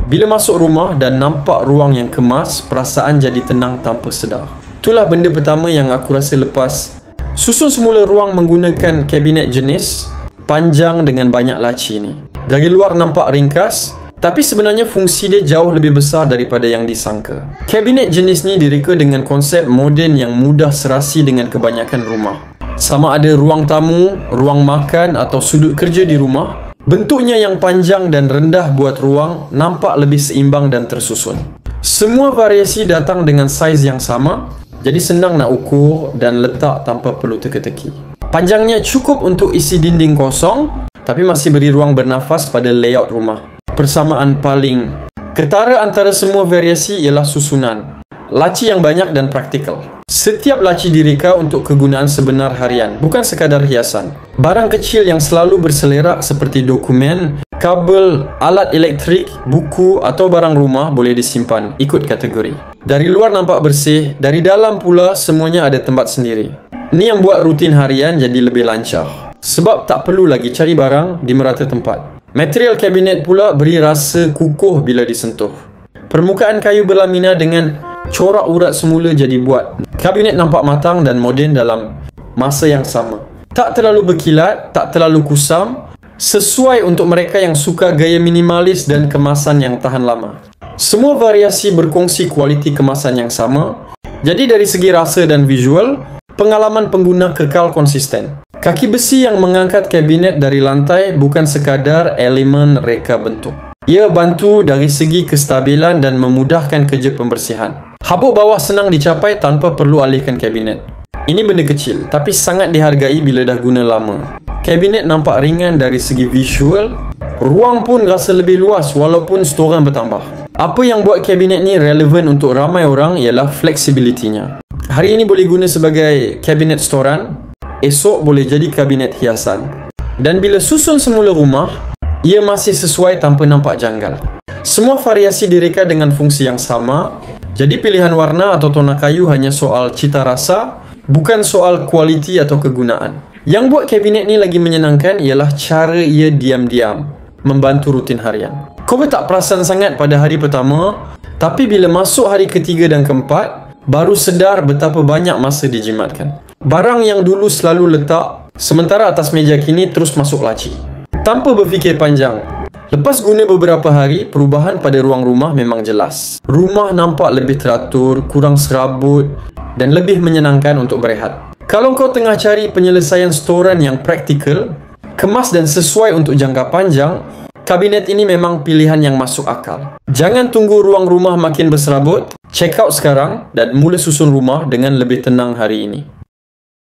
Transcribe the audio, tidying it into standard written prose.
Bila masuk rumah dan nampak ruang yang kemas, perasaan jadi tenang tanpa sedar. Itulah benda pertama yang aku rasa lepas susun semula ruang menggunakan kabinet jenis panjang dengan banyak laci ni. Dari luar nampak ringkas, tapi sebenarnya fungsi dia jauh lebih besar daripada yang disangka. Kabinet jenis ni direka dengan konsep moden yang mudah serasi dengan kebanyakan rumah. Sama ada ruang tamu, ruang makan atau sudut kerja di rumah, bentuknya yang panjang dan rendah buat ruang nampak lebih seimbang dan tersusun. Semua variasi datang dengan saiz yang sama, jadi senang nak ukur dan letak tanpa perlu teka-teki. Panjangnya cukup untuk isi dinding kosong, tapi masih beri ruang bernafas pada layout rumah. Persamaan paling ketara antara semua variasi ialah susunan. Laci yang banyak dan praktikal. Setiap laci direka untuk kegunaan sebenar harian, bukan sekadar hiasan. Barang kecil yang selalu berselerak seperti dokumen, kabel, alat elektrik, buku atau barang rumah boleh disimpan ikut kategori. Dari luar nampak bersih, dari dalam pula semuanya ada tempat sendiri. Ini yang buat rutin harian jadi lebih lancar. Sebab tak perlu lagi cari barang di merata tempat. Material kabinet pula beri rasa kukuh bila disentuh. Permukaan kayu berlamina dengan corak urat semula jadi buat kabinet nampak matang dan moden dalam masa yang sama. Tak terlalu berkilat, tak terlalu kusam, sesuai untuk mereka yang suka gaya minimalis dan kemasan yang tahan lama. Semua variasi berkongsi kualiti kemasan yang sama. Jadi dari segi rasa dan visual, pengalaman pengguna kekal konsisten. Kaki besi yang mengangkat kabinet dari lantai bukan sekadar elemen reka bentuk. Ia bantu dari segi kestabilan dan memudahkan kerja pembersihan. Habuk bawah senang dicapai tanpa perlu alihkan kabinet. Ini benda kecil, tapi sangat dihargai bila dah guna lama. Kabinet nampak ringan dari segi visual, ruang pun rasa lebih luas walaupun storan bertambah. Apa yang buat kabinet ni relevan untuk ramai orang ialah fleksibilitinya. Hari ini boleh guna sebagai kabinet storan, esok boleh jadi kabinet hiasan. Dan bila susun semula rumah, ia masih sesuai tanpa nampak janggal. Semua variasi direka dengan fungsi yang sama, jadi pilihan warna atau tona kayu hanya soal cita rasa, bukan soal kualiti atau kegunaan. Yang buat kabinet ni lagi menyenangkan ialah cara ia diam-diam membantu rutin harian. Kau tak perasan sangat pada hari pertama, tapi bila masuk hari ketiga dan keempat, baru sedar betapa banyak masa dijimatkan. Barang yang dulu selalu letak, sementara atas meja kini terus masuk laci. Tanpa berfikir panjang. Lepas guna beberapa hari, perubahan pada ruang rumah memang jelas. Rumah nampak lebih teratur, kurang serabut dan lebih menyenangkan untuk berehat. Kalau kau tengah cari penyelesaian storan yang praktikal, kemas dan sesuai untuk jangka panjang, kabinet ini memang pilihan yang masuk akal. Jangan tunggu ruang rumah makin berserabut. Check out sekarang dan mula susun rumah dengan lebih tenang hari ini.